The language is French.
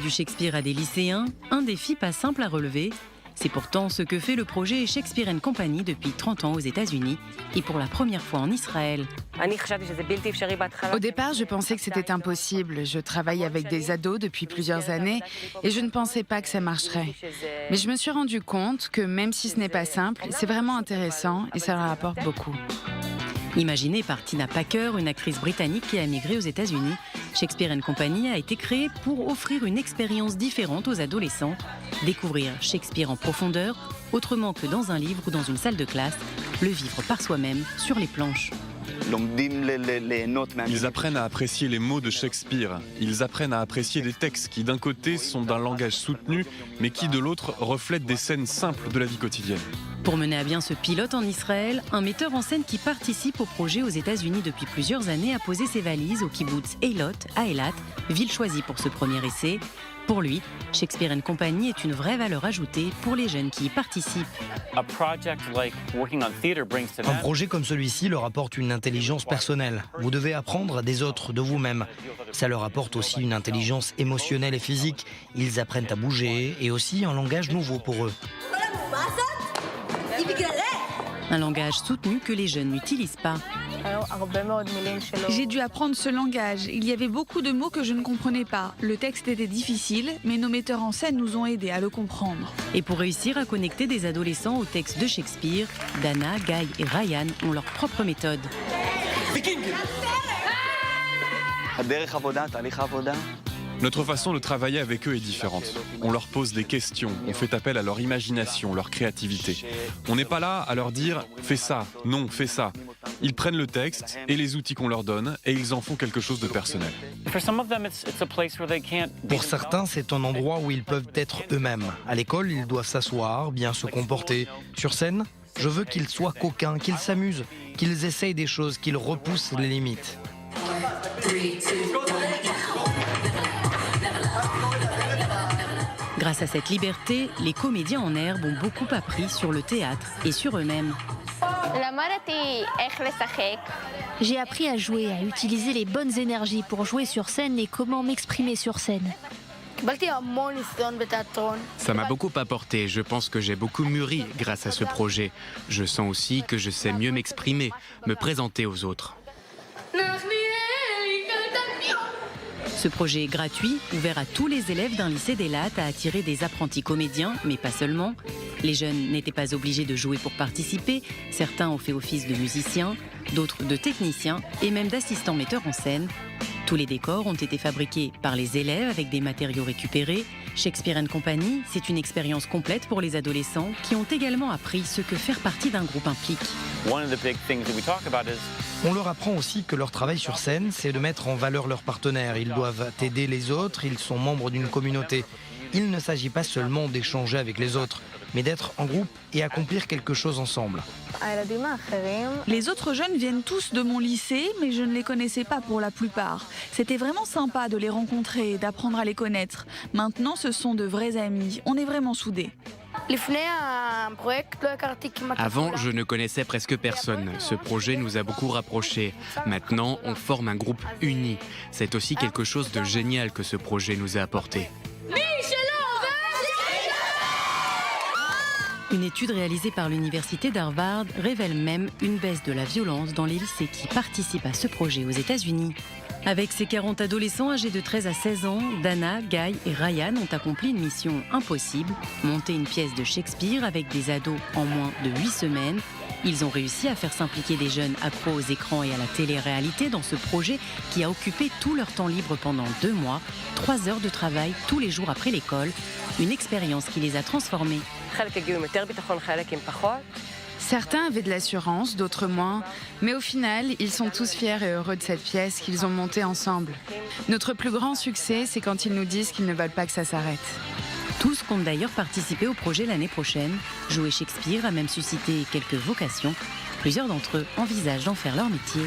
du Shakespeare à des lycéens, un défi pas simple à relever. C'est pourtant ce que fait le projet Shakespeare & Company depuis 30 ans aux États-Unis et pour la première fois en Israël. Au départ, je pensais que c'était impossible. Je travaille avec des ados depuis plusieurs années et je ne pensais pas que ça marcherait. Mais je me suis rendu compte que même si ce n'est pas simple, c'est vraiment intéressant et ça leur apporte beaucoup. Imaginée par Tina Packer, une actrice britannique qui a migré aux États-Unis, Shakespeare & Company a été créé pour offrir une expérience différente aux adolescents, découvrir Shakespeare en profondeur, autrement que dans un livre ou dans une salle de classe, le vivre par soi-même sur les planches. Ils apprennent à apprécier les mots de Shakespeare. Ils apprennent à apprécier des textes qui, d'un côté, sont d'un langage soutenu, mais qui, de l'autre, reflètent des scènes simples de la vie quotidienne. Pour mener à bien ce pilote en Israël, un metteur en scène qui participe au projet aux États-Unis depuis plusieurs années a posé ses valises au kibbutz Eilot, à Eilat, ville choisie pour ce premier essai. Pour lui, Shakespeare & Company est une vraie valeur ajoutée pour les jeunes qui y participent. Un projet comme celui-ci leur apporte une intelligence personnelle. Vous devez apprendre des autres, de vous-même. Ça leur apporte aussi une intelligence émotionnelle et physique. Ils apprennent à bouger et aussi un langage nouveau pour eux. Un langage soutenu que les jeunes n'utilisent pas. J'ai dû apprendre ce langage. Il y avait beaucoup de mots que je ne comprenais pas. Le texte était difficile, mais nos metteurs en scène nous ont aidés à le comprendre. Et pour réussir à connecter des adolescents au texte de Shakespeare, Dana, Guy et Ryan ont leur propre méthode. Notre façon de travailler avec eux est différente. On leur pose des questions, on fait appel à leur imagination, leur créativité. On n'est pas là à leur dire « fais ça »,« non, fais ça ». Ils prennent le texte et les outils qu'on leur donne et ils en font quelque chose de personnel. Pour certains, c'est un endroit où ils peuvent être eux-mêmes. À l'école, ils doivent s'asseoir, bien se comporter. Sur scène, je veux qu'ils soient coquins, qu'ils s'amusent, qu'ils essayent des choses, qu'ils repoussent les limites. Grâce à cette liberté, les comédiens en herbe ont beaucoup appris sur le théâtre et sur eux-mêmes. J'ai appris à jouer, à utiliser les bonnes énergies pour jouer sur scène et comment m'exprimer sur scène. Ça m'a beaucoup apporté, je pense que j'ai beaucoup mûri grâce à ce projet. Je sens aussi que je sais mieux m'exprimer, me présenter aux autres. Ce projet gratuit, ouvert à tous les élèves d'un lycée d'Eilat, a attiré des apprentis comédiens, mais pas seulement. Les jeunes n'étaient pas obligés de jouer pour participer. Certains ont fait office de musiciens, d'autres de techniciens et même d'assistants metteurs en scène. Tous les décors ont été fabriqués par les élèves avec des matériaux récupérés. Shakespeare & Company, c'est une expérience complète pour les adolescents qui ont également appris ce que faire partie d'un groupe implique. On leur apprend aussi que leur travail sur scène, c'est de mettre en valeur leurs partenaires. Ils doivent aider les autres, ils sont membres d'une communauté. Il ne s'agit pas seulement d'échanger avec les autres, mais d'être en groupe et accomplir quelque chose ensemble. Les autres jeunes viennent tous de mon lycée, mais je ne les connaissais pas pour la plupart. C'était vraiment sympa de les rencontrer et d'apprendre à les connaître. Maintenant, ce sont de vrais amis. On est vraiment soudés. Avant, je ne connaissais presque personne. Ce projet nous a beaucoup rapprochés. Maintenant, on forme un groupe uni. C'est aussi quelque chose de génial que ce projet nous a apporté. Une étude réalisée par l'université d'Harvard révèle même une baisse de la violence dans les lycées qui participent à ce projet aux États-Unis. Avec ces 40 adolescents âgés de 13 à 16 ans, Dana, Guy et Ryan ont accompli une mission impossible, monter une pièce de Shakespeare avec des ados en moins de 8 semaines. Ils ont réussi à faire s'impliquer des jeunes accros aux écrans et à la télé-réalité dans ce projet qui a occupé tout leur temps libre pendant 2 mois, 3 heures de travail tous les jours après l'école, une expérience qui les a transformés. Certains avaient de l'assurance, d'autres moins, mais au final, ils sont tous fiers et heureux de cette pièce qu'ils ont montée ensemble. Notre plus grand succès, c'est quand ils nous disent qu'ils ne veulent pas que ça s'arrête. Tous comptent d'ailleurs participer au projet l'année prochaine. Jouer Shakespeare a même suscité quelques vocations. Plusieurs d'entre eux envisagent d'en faire leur métier.